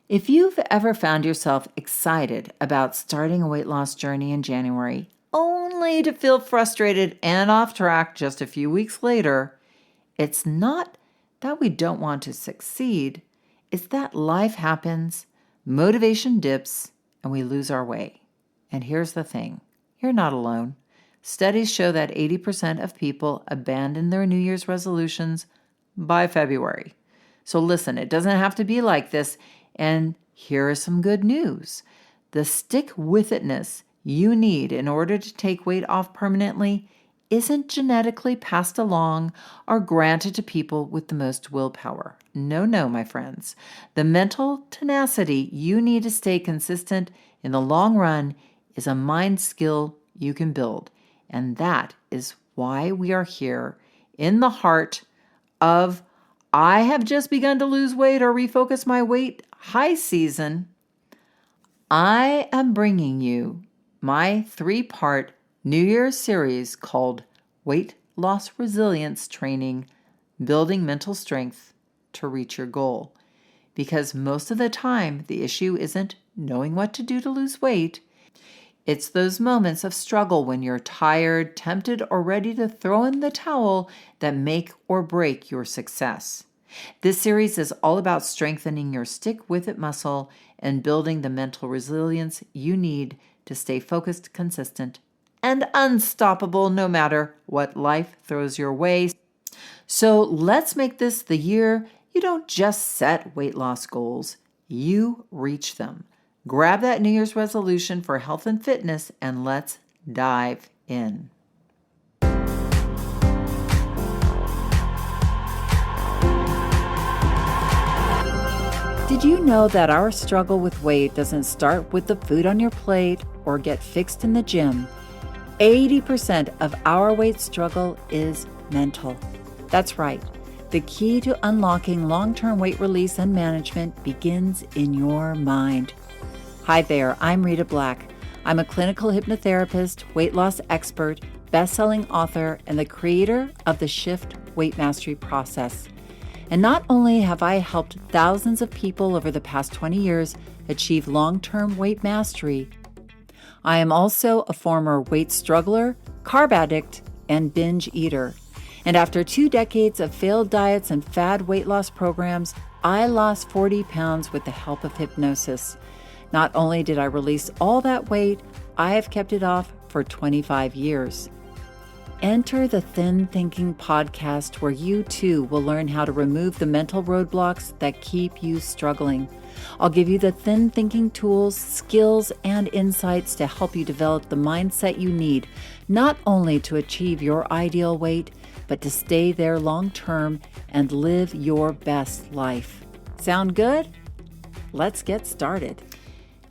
If you've ever found yourself excited about starting a weight loss journey in January, only to feel frustrated and off track just a few weeks later, it's not that we don't want to succeed, it's that life happens, motivation dips, and we lose our way. And here's the thing, you're not alone. Studies show that 80% of people abandon their New Year's resolutions by February. So listen, it doesn't have to be like this. And here is some good news. The stick-with-itness you need in order to take weight off permanently isn't genetically passed along or granted to people with the most willpower. No, my friends. The mental tenacity you need to stay consistent in the long run is a mind skill you can build. And that is why we are here in the heart of I have just begun to lose weight or refocus my weight high season. I am bringing you my 3-part New Year's series called Weight Loss Resilience Training, Building Mental Strength to Reach Your Goal. Because most of the time, the issue isn't knowing what to do to lose weight. It's those moments of struggle when you're tired, tempted, or ready to throw in the towel that make or break your success. This series is all about strengthening your stick-with-it muscle and building the mental resilience you need to stay focused, consistent, and unstoppable no matter what life throws your way. So let's make this the year you don't just set weight loss goals, you reach them. Grab that New Year's resolution for health and fitness, and let's dive in. Did you know that our struggle with weight doesn't start with the food on your plate or get fixed in the gym? 80% of our weight struggle is mental. That's right. The key to unlocking long-term weight release and management begins in your mind. Hi there, I'm Rita Black. I'm a clinical hypnotherapist, weight loss expert, best-selling author, and the creator of the Shift Weight Mastery process. And not only have I helped thousands of people over the past 20 years achieve long-term weight mastery, I am also a former weight struggler, carb addict, and binge eater. And after 2 decades of failed diets and fad weight loss programs, I lost 40 pounds with the help of hypnosis. Not only did I release all that weight, I have kept it off for 25 years. Enter the Thin Thinking podcast, where you too will learn how to remove the mental roadblocks that keep you struggling. I'll give you the thin thinking tools, skills, and insights to help you develop the mindset you need, not only to achieve your ideal weight, but to stay there long term and live your best life. Sound good? Let's get started.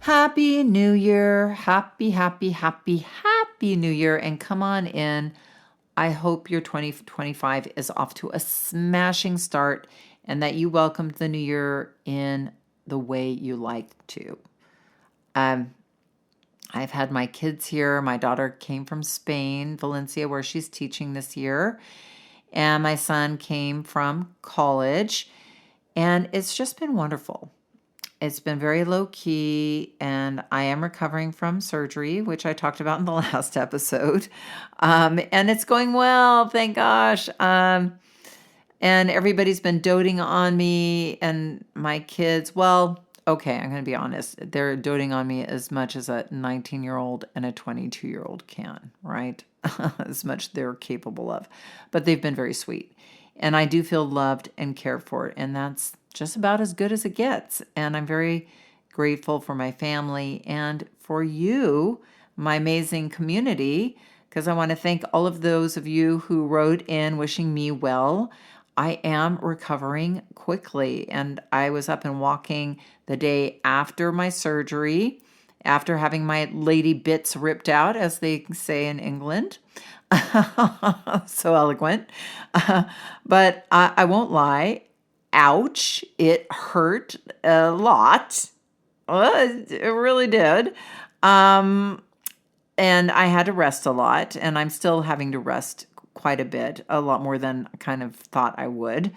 Happy New Year. Happy New Year. And come on in. I hope your 2025 is off to a smashing start and that you welcomed the new year in the way you like to. I've had my kids here. My daughter came from Spain, Valencia, where she's teaching this year. And my son came from college. And it's just been wonderful. It's been very low key, and I am recovering from surgery, which I talked about in the last episode. And it's going well, thank gosh. And everybody's been doting on me and my kids. Well, okay, I'm going to be honest. They're doting on me as much as a 19-year-old and a 22-year-old can, right? As much they're capable of. But they've been very sweet. And I do feel loved and cared for, and that's just about as good as it gets. And I'm very grateful for my family and for you, my amazing community, because I want to thank all of those of you who wrote in wishing me well. I am recovering quickly, and I was up and walking the day after my surgery, after having my lady bits ripped out, as they say in England. So eloquent. But I won't lie. Ouch. It hurt a lot. It really did. And I had to rest a lot, and I'm still having to rest quite a bit, a lot more than I kind of thought I would.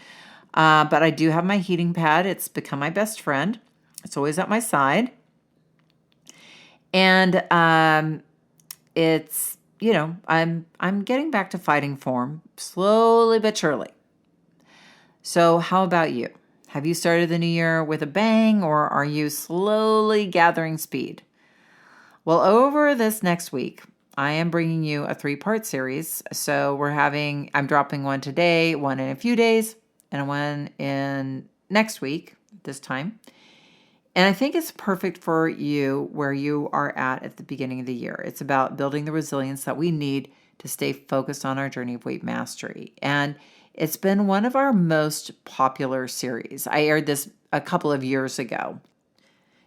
But I do have my heating pad. It's become my best friend. It's always at my side. And it's, I'm getting back to fighting form slowly but surely. So how about you? Have you started the new year with a bang, or are you slowly gathering speed? Well, over this next week, I am bringing you a 3-part series. So I'm dropping one today, one in a few days, and one in next week, this time. And I think it's perfect for you where you are at the beginning of the year. It's about building the resilience that we need to stay focused on our journey of weight mastery. And it's been one of our most popular series. I aired this a couple of years ago.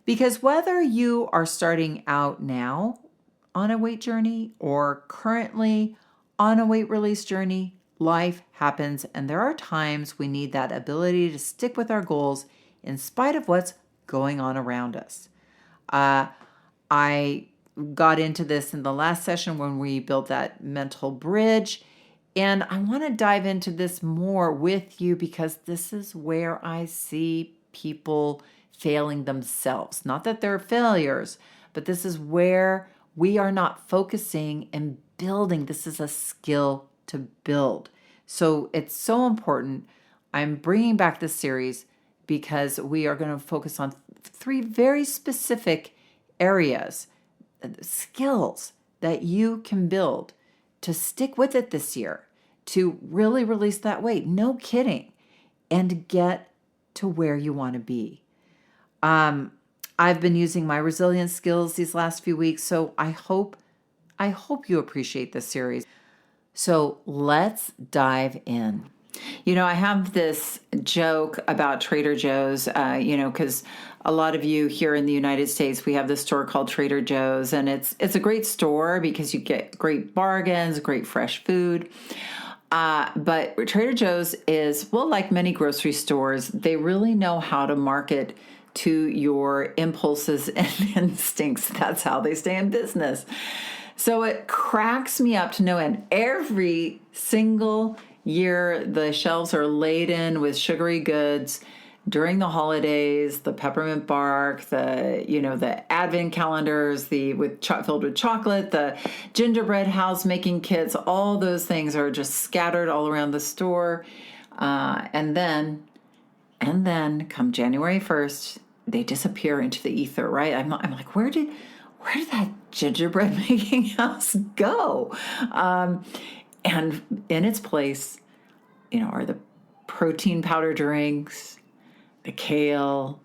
Because whether you are starting out now on a weight journey or currently on a weight release journey, life happens, and there are times we need that ability to stick with our goals in spite of what's going on around us. I got into this in the last session when we built that mental bridge, and I want to dive into this more with you because this is where I see people failing themselves. Not that they're failures, but this is where we are not focusing and building. This is a skill to build. So it's so important. I'm bringing back this series because we are going to focus on 3 very specific areas, skills that you can build to stick with it this year, to really release that weight, no kidding, and get to where you want to be. I've been using my resilience skills these last few weeks, so I hope you appreciate this series. So let's dive in. I have this joke about Trader Joe's, because a lot of you here in the United States, we have this store called Trader Joe's, and it's a great store because you get great bargains, great fresh food. But Trader Joe's is, well, like many grocery stores, they really know how to market to your impulses and instincts. That's how they stay in business. So it cracks me up to no end. Every single year, the shelves are laden with sugary goods during the holidays, the peppermint bark, the advent calendars, filled with chocolate, the gingerbread house making kits, all those things are just scattered all around the store. And then come January 1st, they disappear into the ether, right? I'm like, where did that gingerbread making house go? And in its place, are the protein powder drinks, the kale,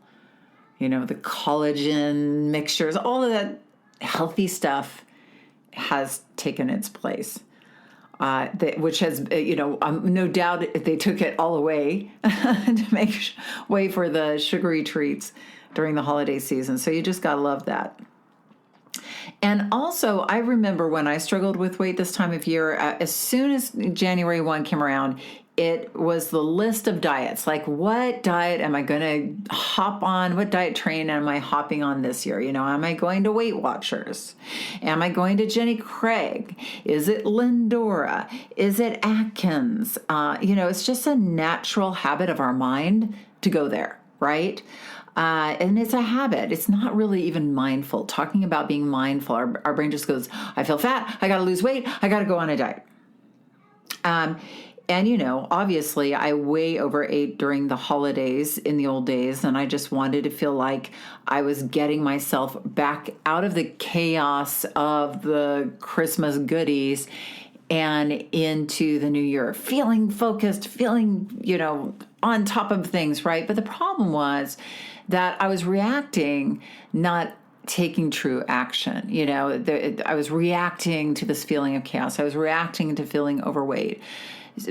the collagen mixtures, all of that healthy stuff has taken its place. Which has, no doubt they took it all away to make way for the sugary treats during the holiday season. So you just got to love that. And also, I remember when I struggled with weight this time of year, as soon as January 1 came around, it was the list of diets. Like, what diet am I going to hop on? What diet train am I hopping on this year? Am I going to Weight Watchers? Am I going to Jenny Craig? Is it Lindora? Is it Atkins? It's just a natural habit of our mind to go there, right? And it's a habit. It's not really even mindful. Talking about being mindful, our brain just goes, I feel fat. I got to lose weight. I got to go on a diet. And, obviously I way overate during the holidays in the old days, and I just wanted to feel like I was getting myself back out of the chaos of the Christmas goodies and into the new year, feeling focused, feeling, on top of things, right? But the problem was that I was reacting, not taking true action. I was reacting to this feeling of chaos. I was reacting to feeling overweight.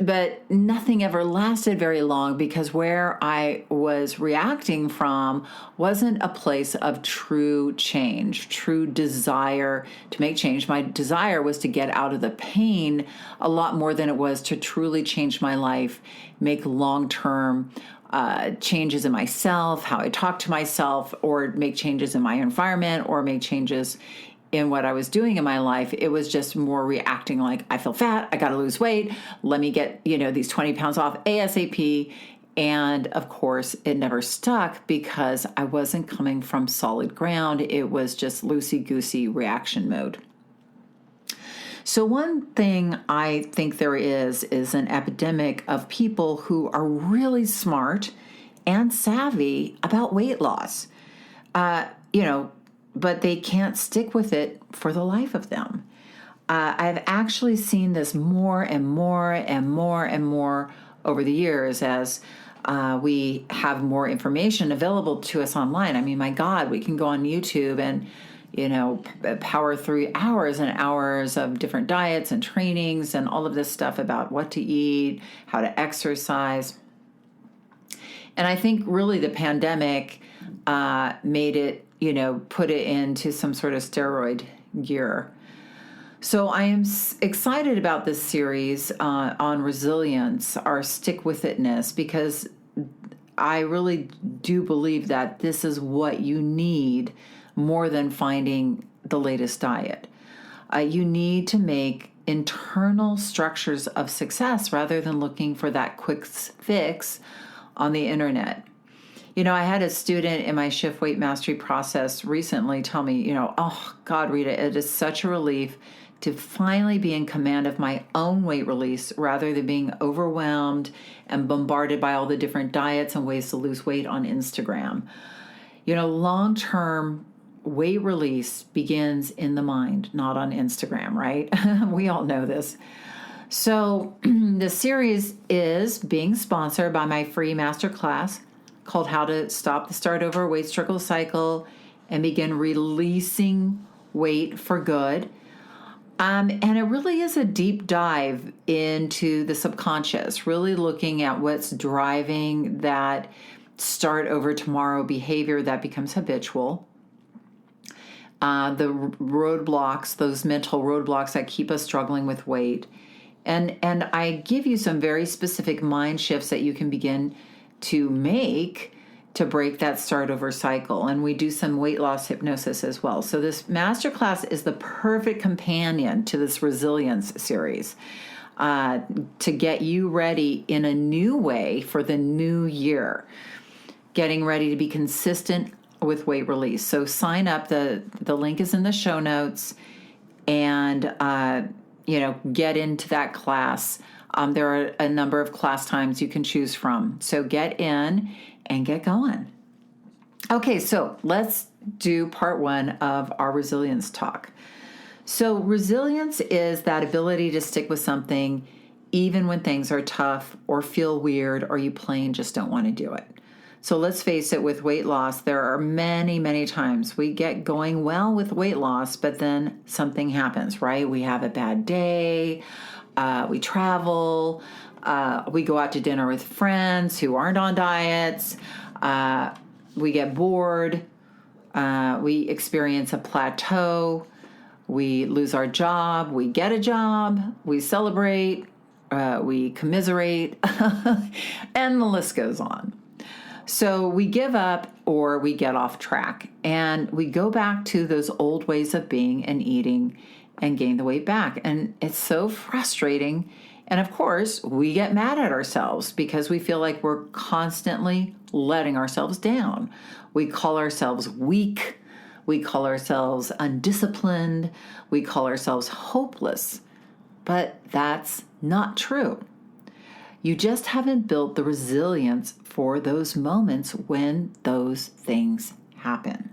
But nothing ever lasted very long because where I was reacting from wasn't a place of true change, true desire to make change. My desire was to get out of the pain a lot more than it was to truly change my life, make long-term changes in myself, how I talk to myself, or make changes in my environment, or make changes in what I was doing in my life. It was just more reacting like, I feel fat, I got to lose weight, let me get, these 20 pounds off ASAP. And of course, it never stuck because I wasn't coming from solid ground. It was just loosey-goosey reaction mode. So one thing I think there is an epidemic of people who are really smart and savvy about weight loss, but they can't stick with it for the life of them. I've actually seen this more and more and more and more over the years as we have more information available to us online. I mean, my God, we can go on YouTube and power through hours and hours of different diets and trainings and all of this stuff about what to eat, how to exercise. And I think really the pandemic made it, put it into some sort of steroid gear. So I am excited about this series on resilience, our stick-with-itness, because I really do believe that this is what you need more than finding the latest diet. You need to make internal structures of success rather than looking for that quick fix on the internet. I had a student in my Shift Weight Mastery process recently tell me, oh God, Rita, it is such a relief to finally be in command of my own weight release rather than being overwhelmed and bombarded by all the different diets and ways to lose weight on Instagram. Long-term weight release begins in the mind, not on Instagram, right? We all know this. So the series is being sponsored by my free masterclass called How to Stop the Start Over Weight Struggle Cycle and Begin Releasing Weight for Good. And it really is a deep dive into the subconscious, really looking at what's driving that start over tomorrow behavior that becomes habitual. The roadblocks, those mental roadblocks that keep us struggling with weight. And I give you some very specific mind shifts that you can begin to make to break that start over cycle. And we do some weight loss hypnosis as well. So this masterclass is the perfect companion to this resilience series to get you ready in a new way for the new year, getting ready to be consistent with weight release. So sign up. The link is in the show notes, and get into that class. There are a number of class times you can choose from. So get in and get going. Okay, so let's do part one of our resilience talk. So resilience is that ability to stick with something even when things are tough or feel weird or you plain just don't want to do it. So let's face it, with weight loss, there are many, many times we get going well with weight loss, but then something happens, right? We have a bad day, we travel, we go out to dinner with friends who aren't on diets, we get bored, we experience a plateau, we lose our job, we get a job, we celebrate, we commiserate, and the list goes on. So we give up or we get off track and we go back to those old ways of being and eating and gain the weight back. And it's so frustrating. And of course, we get mad at ourselves because we feel like we're constantly letting ourselves down. We call ourselves weak. We call ourselves undisciplined. We call ourselves hopeless. But that's not true. You just haven't built the resilience for those moments when those things happen.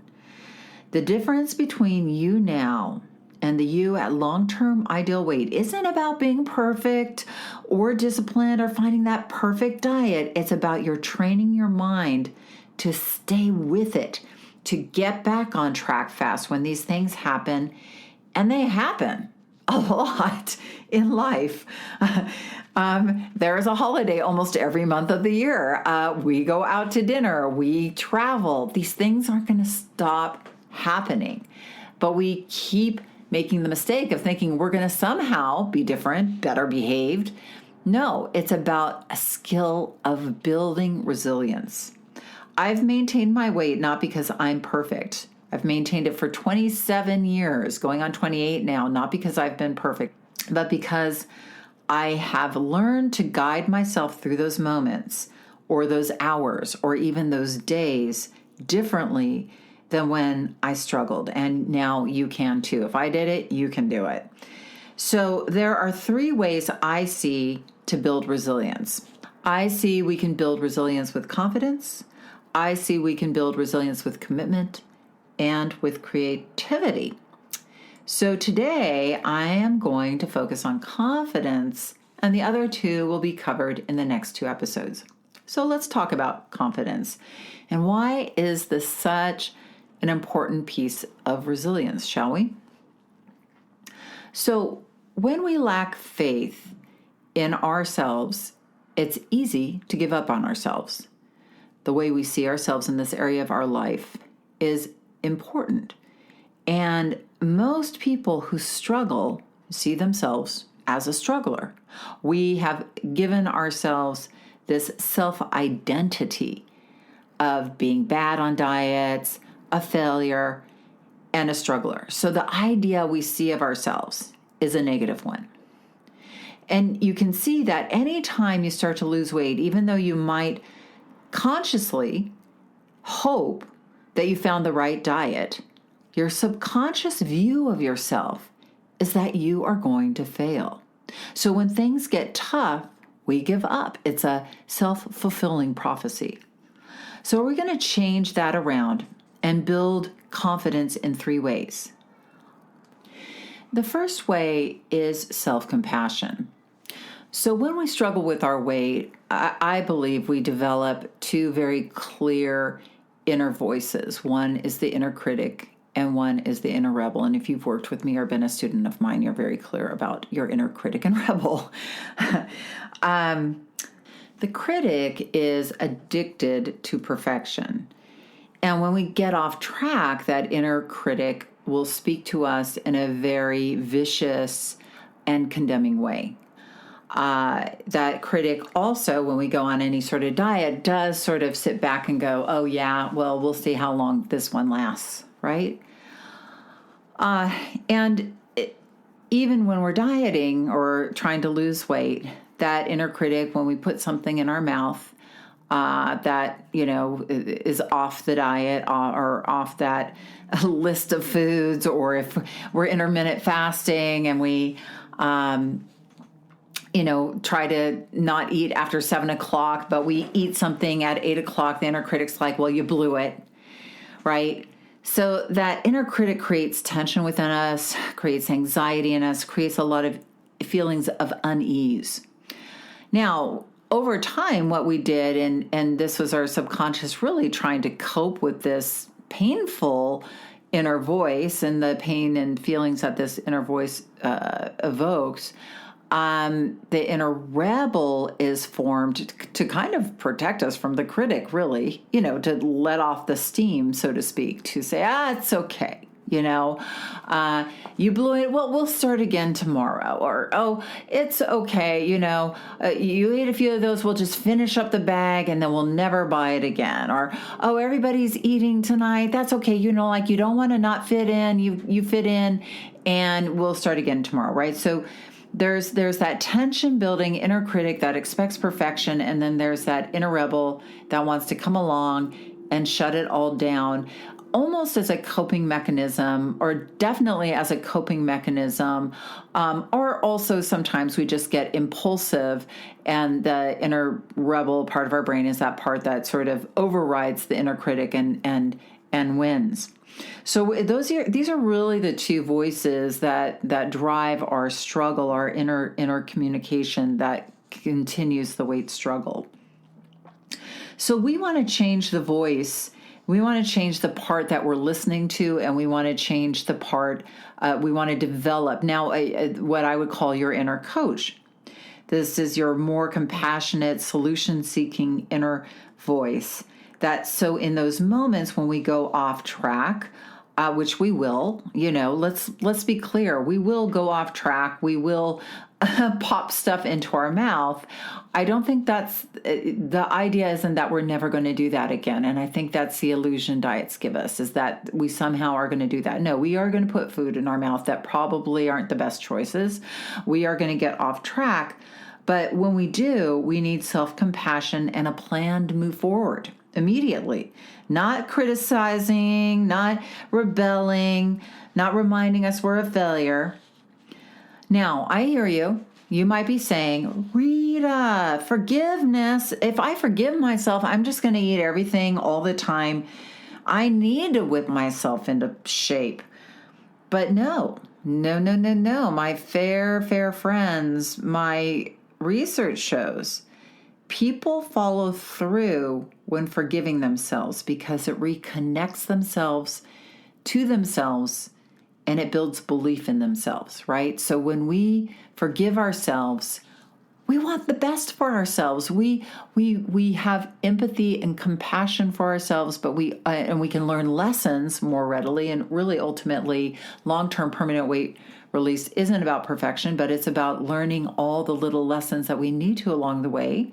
The difference between you now and the you at long-term ideal weight isn't about being perfect or disciplined or finding that perfect diet. It's about your training your mind to stay with it, to get back on track fast when these things happen. And they happen a lot in life. There is a holiday almost every month of the year. We go out to dinner. We travel. These things aren't going to stop happening. But we keep making the mistake of thinking we're going to somehow be different, better behaved. No, it's about a skill of building resilience. I've maintained my weight not because I'm perfect. I've maintained it for 27 years, going on 28 now, not because I've been perfect, but because I have learned to guide myself through those moments or those hours or even those days differently than when I struggled. And now you can too. If I did it, you can do it. So there are 3 ways I see to build resilience. I see we can build resilience with confidence. I see we can build resilience with commitment and with creativity. So today I am going to focus on confidence, and the other 2 will be covered in the next 2 episodes. So let's talk about confidence. And why is this such an important piece of resilience, shall we? So when we lack faith in ourselves, it's easy to give up on ourselves. The way we see ourselves in this area of our life is important. And most people who struggle see themselves as a struggler. We have given ourselves this self-identity of being bad on diets, a failure, and a struggler. So the idea we see of ourselves is a negative one. And you can see that anytime you start to lose weight, even though you might consciously hope that you found the right diet, your subconscious view of yourself is that you are going to fail. So when things get tough, we give up. It's a self-fulfilling prophecy. So we're going to change that around and build confidence in 3 ways. The first way is self-compassion. So when we struggle with our weight, I believe we develop 2 very clear inner voices. One is the inner critic and one is the inner rebel. And if you've worked with me or been a student of mine, you're very clear about your inner critic and rebel. The critic is addicted to perfection. And when we get off track, that inner critic will speak to us in a very vicious and condemning way. That critic also, when we go on any sort of diet, does sort of sit back and go, oh yeah, well, we'll see how long this one lasts, right? Even when we're dieting or trying to lose weight, that inner critic, when we put something in our mouth that, is off the diet or off that list of foods, or if we're intermittent fasting and we, try to not eat after 7 o'clock, but we eat something at 8 o'clock, the inner critic's like, well, you blew it, right? So that inner critic creates tension within us, creates anxiety in us, creates a lot of feelings of unease. Now, over time, what we did, and this was our subconscious really trying to cope with this painful inner voice and the pain and feelings that this inner voice evokes, the inner rebel is formed to kind of protect us from the critic, really, to let off the steam, so to speak, to say, it's okay. You blew it. Well, we'll start again tomorrow. Or, oh, it's okay. You ate a few of those. We'll just finish up the bag and then we'll never buy it again. Or, oh, everybody's eating tonight. That's okay. You don't want to not fit in. You fit in and we'll start again tomorrow. Right. So there's that tension building inner critic that expects perfection. And then there's that inner rebel that wants to come along and shut it all down, almost as a coping mechanism, or definitely as a coping mechanism, or also sometimes we just get impulsive, and the inner rebel part of our brain is that part that sort of overrides the inner critic and wins. So these are really the 2 voices that drive our struggle, our inner communication that continues the weight struggle. So we want to change the voice. We want to change the part that we're listening to, and we want to change the part we want to develop. Now, what I would call your inner coach. This is your more compassionate, solution-seeking inner voice. So in those moments when we go off track, which we will, let's be clear, we will go off track. We will pop stuff into our mouth. I don't think that's the idea. Isn't that we're never going to do that again? And I think that's the illusion diets give us, is that we somehow are going to do that. No, we are going to put food in our mouth that probably aren't the best choices. We are going to get off track, But when we do, we need self-compassion and a plan to move forward immediately. Not criticizing, not rebelling, not reminding us we're a failure. Now, I hear you. You might be saying, Rita, forgiveness. If I forgive myself, I'm just going to eat everything all the time. I need to whip myself into shape. But no. My fair friends, my research shows people follow through when forgiving themselves because it reconnects themselves to themselves and it builds belief in themselves, right? So when we forgive ourselves, we want the best for ourselves. We have empathy and compassion for ourselves, but we can learn lessons more readily. And really, ultimately, long-term permanent weight release isn't about perfection, but it's about learning all the little lessons that we need to along the way.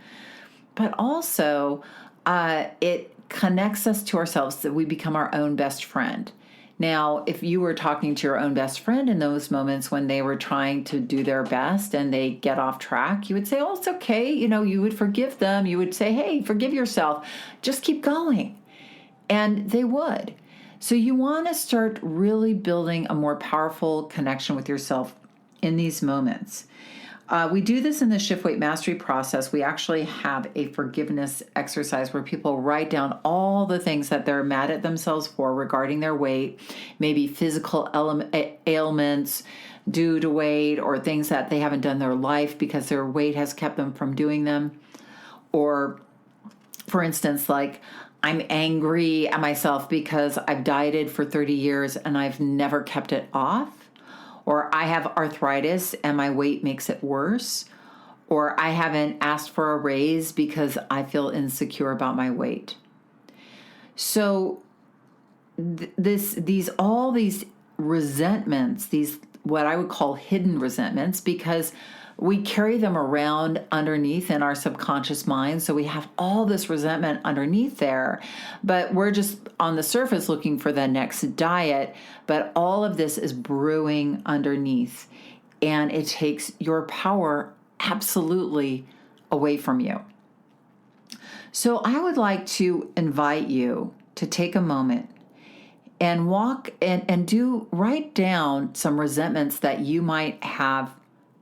But also, it connects us to ourselves, that we become our own best friend. Now, if you were talking to your own best friend in those moments when they were trying to do their best and they get off track, you would say, oh, it's okay. You would forgive them. You would say, hey, forgive yourself. Just keep going. And they would. So you want to start really building a more powerful connection with yourself in these moments. We do this in the Shift Weight Mastery process. We actually have a forgiveness exercise where people write down all the things that they're mad at themselves for regarding their weight, maybe physical ailments due to weight, or things that they haven't done in their life because their weight has kept them from doing them. Or, for instance, like, I'm angry at myself because I've dieted for 30 years and I've never kept it off. Or I have arthritis and my weight makes it worse. Or I haven't asked for a raise because I feel insecure about my weight. So all these resentments, these what I would call hidden resentments, because we carry them around underneath in our subconscious mind. So we have all this resentment underneath there, but we're just on the surface looking for the next diet. But all of this is brewing underneath, and it takes your power absolutely away from you. So I would like to invite you to take a moment and write down some resentments that you might have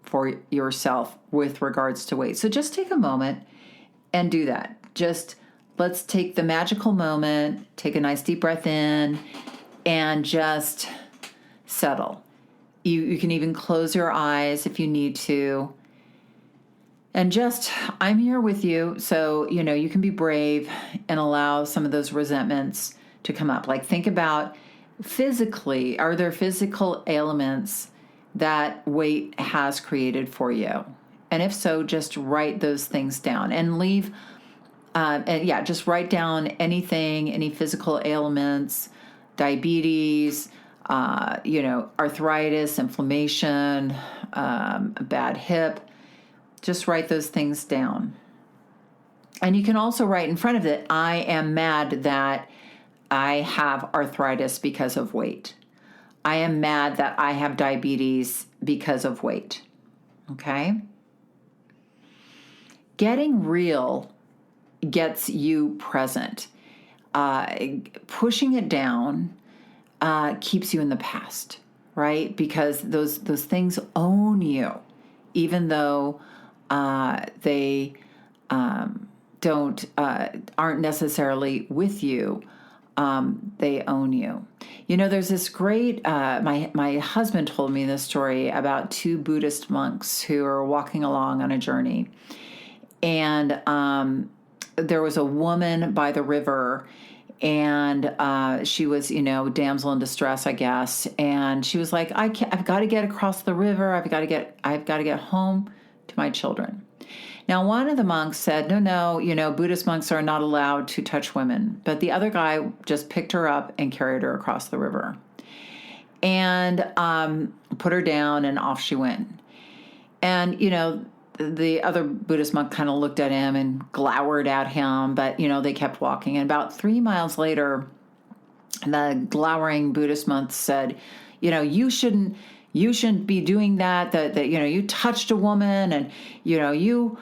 for yourself with regards to weight. So just take a moment and do that. Let's take the magical moment, take a nice deep breath in, and just settle. You can even close your eyes if you need to. And I'm here with you. So, you can be brave and allow some of those resentments to come up. Like, think about physically, are there physical ailments that weight has created for you? And if so, just write those things down and just write down any physical ailments, diabetes, arthritis, inflammation, a bad hip. Just write those things down. And you can also write in front of it, I am mad that I have arthritis because of weight. I am mad that I have diabetes because of weight. Okay? Getting real gets you present. Pushing it down keeps you in the past, right? Because those things own you, even though they aren't necessarily with you. They own you. There's this great, my husband told me this story about two Buddhist monks who are walking along on a journey. And there was a woman by the river, and she was, damsel in distress, I guess. And she was like, I've got to get across the river. I've got to get home to my children. Now, one of the monks said, no, Buddhist monks are not allowed to touch women. But the other guy just picked her up and carried her across the river and put her down, and off she went. And, the other Buddhist monk kind of looked at him and glowered at him, but, they kept walking. And about 3 miles later, the glowering Buddhist monk said, you you shouldn't be doing that, that you touched a woman, and you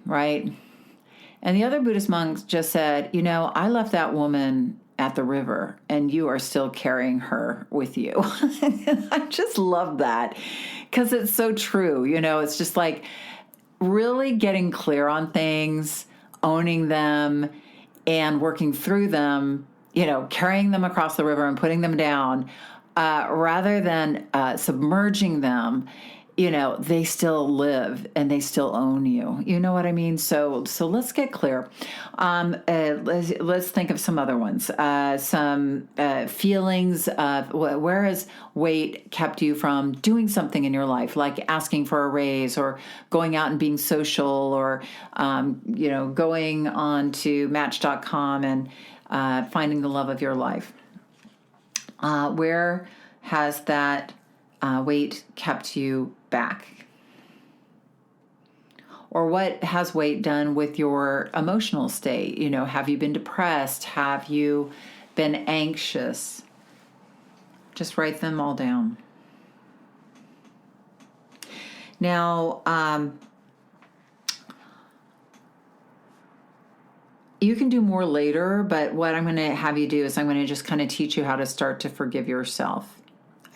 right? And the other Buddhist monks just said, I left that woman at the river and you are still carrying her with you. I just love that because it's so true. It's just like really getting clear on things, owning them, and working through them, carrying them across the river and putting them down, rather than submerging them. They still live and they still own you. You know what I mean? So let's get clear. Let's think of some other ones. Some feelings of where has weight kept you from doing something in your life, like asking for a raise or going out and being social, or going on to Match.com and finding the love of your life. Where has that weight kept you back? Or what has weight done with your emotional state? Have you been depressed? Have you been anxious? Just write them all down. Now, you can do more later, but what I'm going to have you do is I'm going to just kind of teach you how to start to forgive yourself.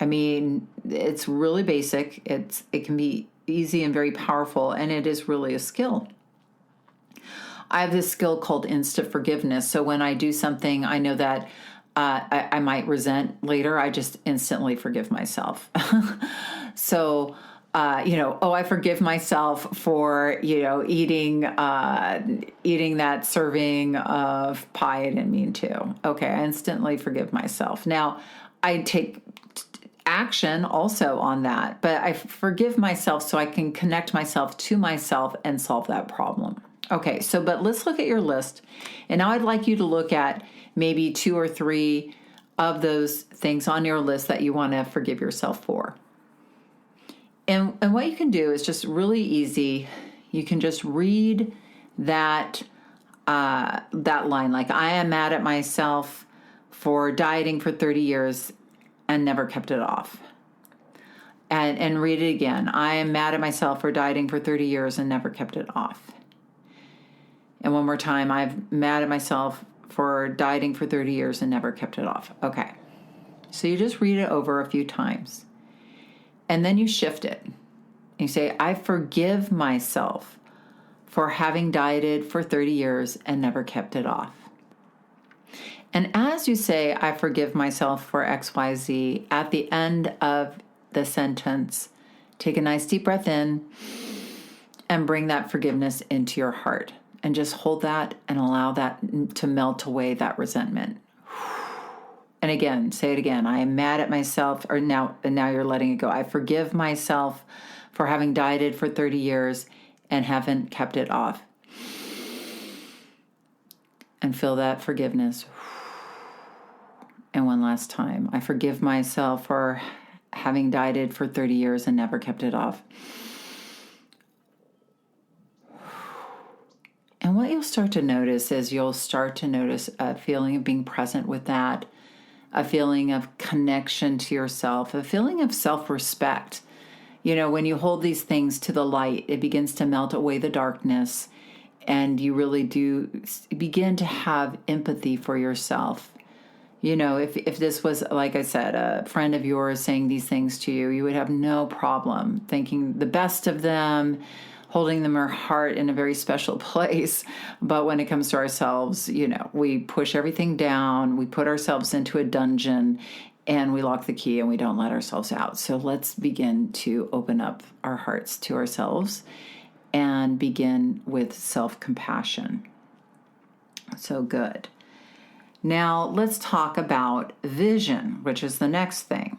I mean, it's really basic. It can be easy and very powerful, and it is really a skill. I have this skill called instant forgiveness. So when I do something I know that I might resent later, I just instantly forgive myself. So, I forgive myself for, eating that serving of pie I didn't mean to. Okay, I instantly forgive myself. Now, I take action also on that, but I forgive myself so I can connect myself to myself and solve that problem. Okay, but let's look at your list. And now I'd like you to look at maybe 2 or 3 of those things on your list that you want to forgive yourself for. And what you can do is just really easy. You can just read that line, like, I am mad at myself for dieting for 30 years and never kept it off. And read it again. I am mad at myself for dieting for 30 years and never kept it off. And one more time, I'm mad at myself for dieting for 30 years and never kept it off. Okay. So you just read it over a few times. And then you shift it. You say, I forgive myself for having dieted for 30 years and never kept it off. And as you say, I forgive myself for XYZ, at the end of the sentence, take a nice deep breath in and bring that forgiveness into your heart. And just hold that and allow that to melt away that resentment. And again, say it again. I am mad at myself, and now you're letting it go. I forgive myself for having dieted for 30 years and haven't kept it off. And feel that forgiveness. And one last time, I forgive myself for having dieted for 30 years and never kept it off. And what you'll start to notice is you'll start to notice a feeling of being present with that, a feeling of connection to yourself, a feeling of self-respect. When you hold these things to the light, it begins to melt away the darkness, and you really do begin to have empathy for yourself. If this was, like I said, a friend of yours saying these things to you, you would have no problem thinking the best of them, holding them in our heart in a very special place. But when it comes to ourselves, we push everything down, we put ourselves into a dungeon, and we lock the key and we don't let ourselves out. So let's begin to open up our hearts to ourselves and begin with self-compassion. So good. Now, let's talk about vision, which is the next thing.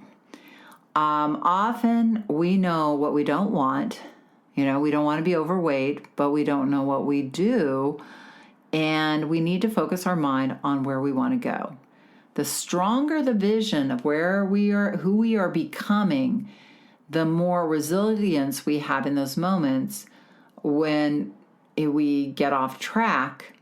Often we know what we don't want. We don't want to be overweight, but we don't know what we do. And we need to focus our mind on where we want to go. The stronger the vision of where we are, who we are becoming, the more resilience we have in those moments when we get off track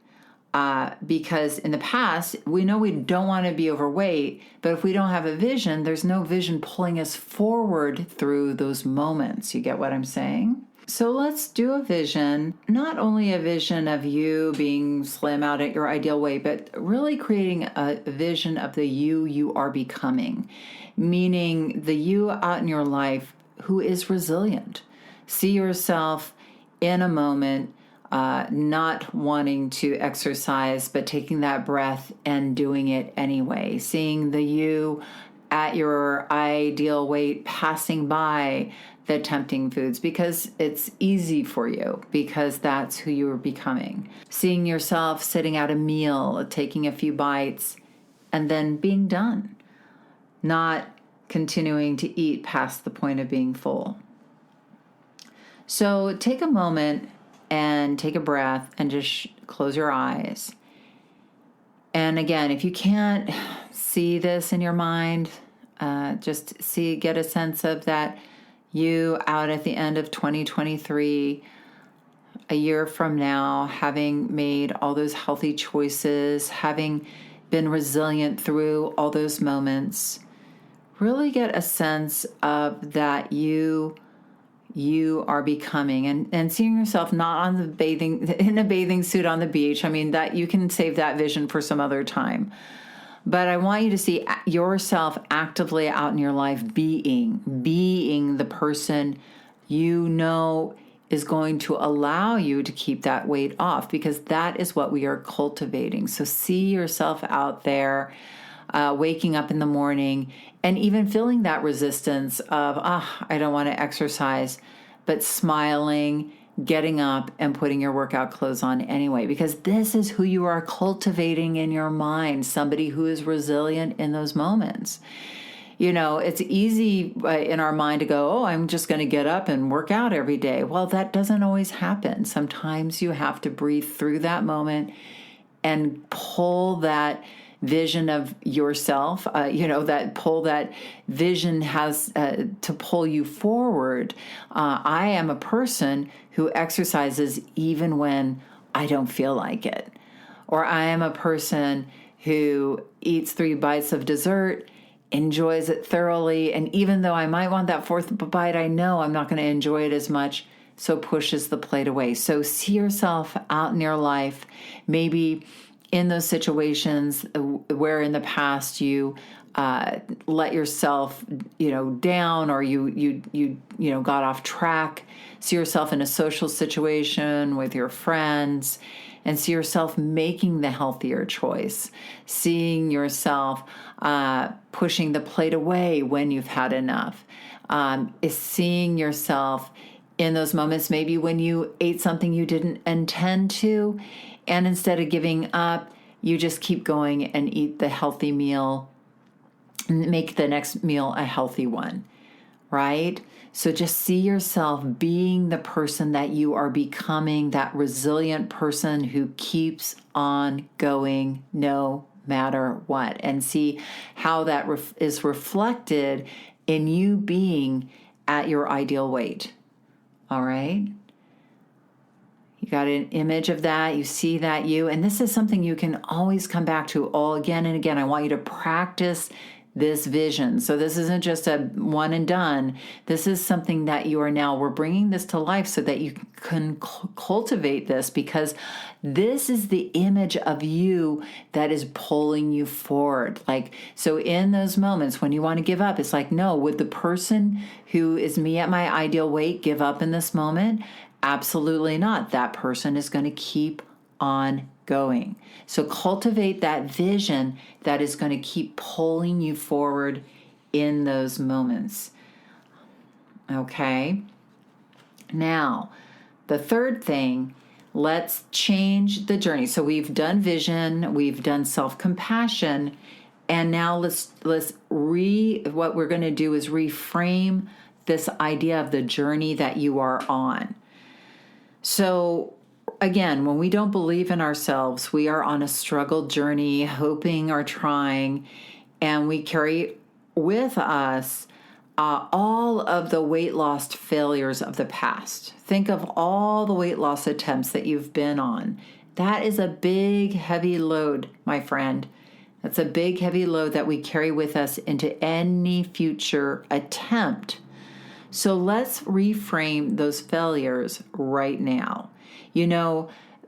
Because in the past, we know we don't want to be overweight, but if we don't have a vision, there's no vision pulling us forward through those moments. You get what I'm saying? So let's do a vision, not only a vision of you being slim out at your ideal weight, but really creating a vision of the you are becoming, meaning the you out in your life who is resilient. See yourself in a moment, not wanting to exercise, but taking that breath and doing it anyway. Seeing the you at your ideal weight, passing by the tempting foods because it's easy for you, because that's who you're becoming. Seeing yourself sitting at a meal, taking a few bites, and then being done. Not continuing to eat past the point of being full. So take a moment and take a breath and just close your eyes. And again, if you can't see this in your mind, just get a sense of that you out at the end of 2023, a year from now, having made all those healthy choices, having been resilient through all those moments. Really get a sense of that you are becoming, and seeing yourself not on in a bathing suit on the beach. I mean, that you can save that vision for some other time. But I want you to see yourself actively out in your life being the person you know is going to allow you to keep that weight off, because that is what we are cultivating. So see yourself out there, waking up in the morning and even feeling that resistance of, I don't want to exercise, but smiling, getting up and putting your workout clothes on anyway, because this is who you are cultivating in your mind, somebody who is resilient in those moments. You know, it's easy in our mind to go, I'm just going to get up and work out every day. Well, that doesn't always happen. Sometimes you have to breathe through that moment and pull that vision of yourself, that vision has to pull you forward. I am a person who exercises even when I don't feel like it. Or I am a person who eats 3 bites of dessert, enjoys it thoroughly, and even though I might want that 4th bite, I know I'm not going to enjoy it as much, so pushes the plate away. So see yourself out in your life, maybe in those situations where in the past you let yourself, down, or you got off track. See yourself in a social situation with your friends, and see yourself making the healthier choice. Seeing yourself pushing the plate away when you've had enough. Is seeing yourself in those moments, maybe when you ate something you didn't intend to, and instead of giving up, you just keep going and eat the healthy meal and make the next meal a healthy one, right? So just see yourself being the person that you are becoming, that resilient person who keeps on going no matter what, and see how that is reflected in you being at your ideal weight. All right? You got an image of that, you see that you, and this is something you can always come back to all again and again. I want you to practice this vision. So this isn't just a one and done. This is something that we're bringing this to life so that you can cultivate this, because this is the image of you that is pulling you forward. So in those moments when you want to give up, it's like, no, would the person who is me at my ideal weight give up in this moment? Absolutely not. That person is going to keep on going. So cultivate that vision that is going to keep pulling you forward in those moments. Okay. Now, the third thing, let's change the journey. So we've done vision, we've done self-compassion, and now what we're going to do is reframe this idea of the journey that you are on. So again, when we don't believe in ourselves, we are on a struggle journey, hoping or trying, and we carry with us all of the weight loss failures of the past. Think of all the weight loss attempts that you've been on That is a big, heavy load, my friend. That's a big, heavy load that we carry with us into any future attempt. So let's reframe those failures right now.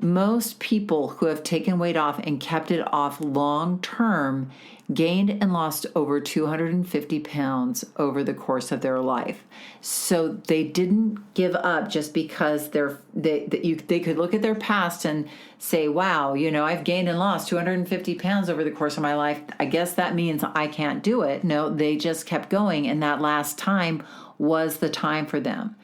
Most people who have taken weight off and kept it off long term gained and lost over 250 pounds over the course of their life. So they didn't give up just because they could look at their past and say, wow, I've gained and lost 250 pounds over the course of my life. I guess that means I can't do it. No, they just kept going. And that last time was the time for them.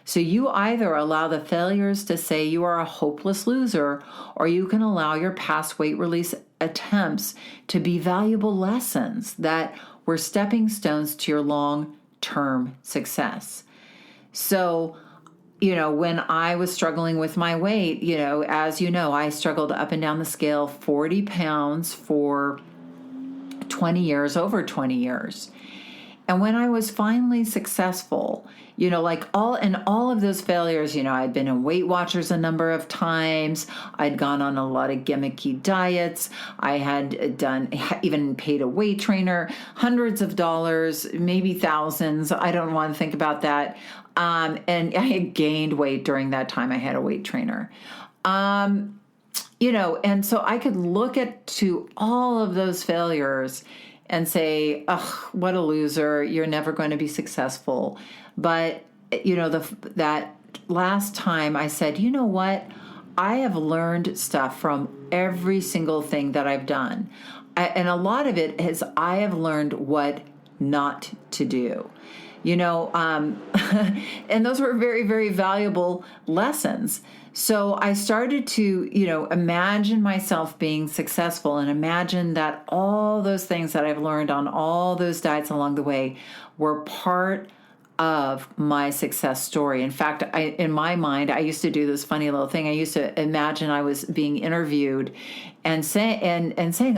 So you either allow the failures to say you are a hopeless loser, or you can allow your past weight release attempts to be valuable lessons that were stepping stones to your long-term success. So, when I was struggling with my weight, as I struggled up and down the scale 40 pounds for 20 years, over 20 years. And when I was finally successful, all of those failures, I'd been in Weight Watchers a number of times. I'd gone on a lot of gimmicky diets. I had even paid a weight trainer, hundreds of dollars, maybe thousands. I don't want to think about that. And I had gained weight during that time. I had a weight trainer. And so I could look to all of those failures and say, ugh, what a loser, you're never going to be successful. But, that last time I said, you know what? I have learned stuff from every single thing that I've done. And a lot of it is I have learned what not to do. And those were very, very valuable lessons. So I started to, imagine myself being successful and imagine that all those things that I've learned on all those diets along the way were part of my success story. In fact, in my mind, I used to do this funny little thing. I used to imagine I was being interviewed and saying,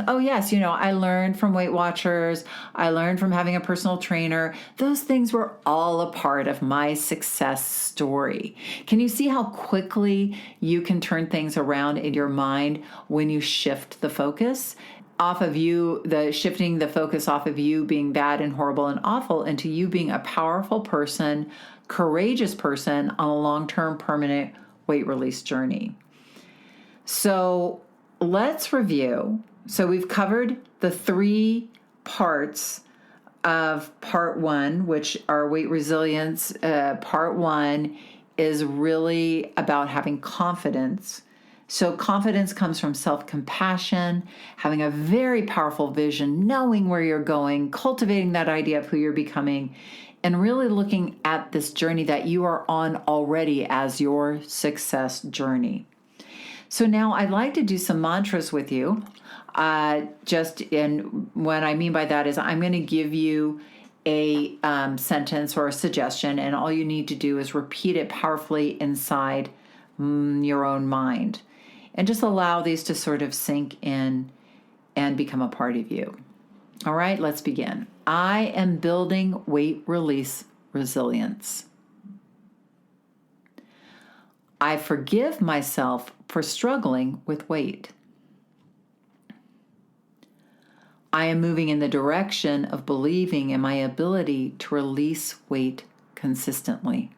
oh yes, I learned from Weight Watchers. I learned from having a personal trainer. Those things were all a part of my success story. Can you see how quickly you can turn things around in your mind when you shift the focus off of shifting the focus off of you being bad and horrible and awful into you being a powerful person, courageous person on a long-term permanent weight release journey? So let's review. So we've covered the 3 parts of part 1, which are weight resilience. Part 1 is really about having confidence. So confidence comes from self-compassion, having a very powerful vision, knowing where you're going, cultivating that idea of who you're becoming, and really looking at this journey that you are on already as your success journey. So now I'd like to do some mantras with you. And what I mean by that is I'm going to give you a sentence or a suggestion, and all you need to do is repeat it powerfully inside your own mind. And just allow these to sort of sink in and become a part of you. All right, let's begin. I am building weight release resilience. I forgive myself for struggling with weight. I am moving in the direction of believing in my ability to release weight consistently.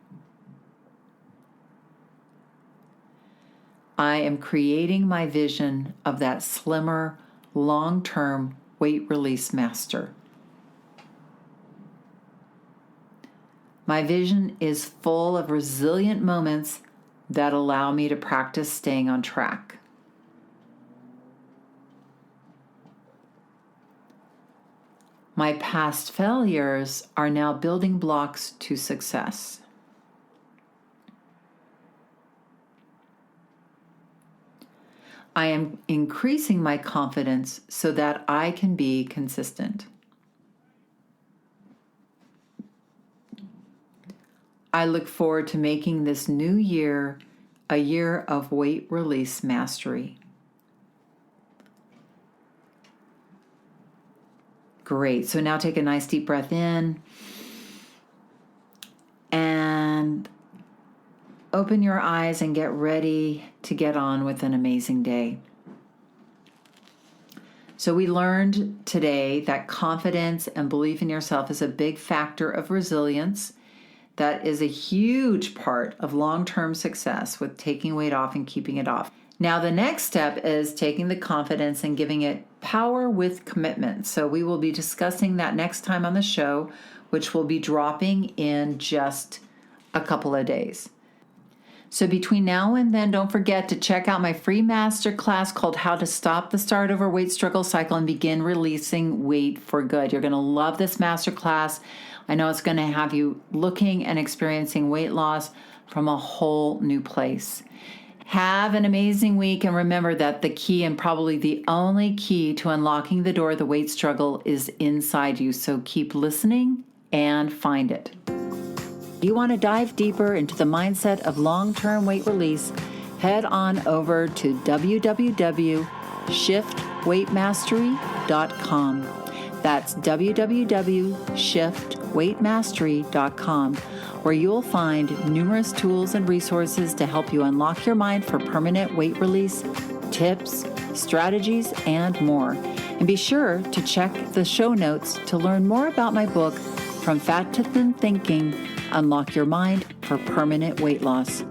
I am creating my vision of that slimmer, long-term weight release master. My vision is full of resilient moments that allow me to practice staying on track. My past failures are now building blocks to success. I am increasing my confidence so that I can be consistent. I look forward to making this new year a year of weight release mastery. Great. So now take a nice deep breath in and open your eyes and get ready to get on with an amazing day. So we learned today that confidence and belief in yourself is a big factor of resilience. That is a huge part of long-term success with taking weight off and keeping it off. Now, the next step is taking the confidence and giving it power with commitment. So we will be discussing that next time on the show, which will be dropping in just a couple of days. So between now and then, don't forget to check out my free masterclass called How to Stop the Start Over Weight Struggle Cycle and Begin Releasing Weight for Good. You're going to love this masterclass. I know it's going to have you looking and experiencing weight loss from a whole new place. Have an amazing week, and remember that the key, and probably the only key to unlocking the door of the weight struggle, is inside you. So keep listening and find it. You want to dive deeper into the mindset of long-term weight release? Head on over to www.shiftweightmastery.com. That's www.shiftweightmastery.com, where you'll find numerous tools and resources to help you unlock your mind for permanent weight release, tips, strategies, and more. And be sure to check the show notes to learn more about my book, From Fat to Thin Thinking, Unlock Your Mind for Permanent Weight Loss.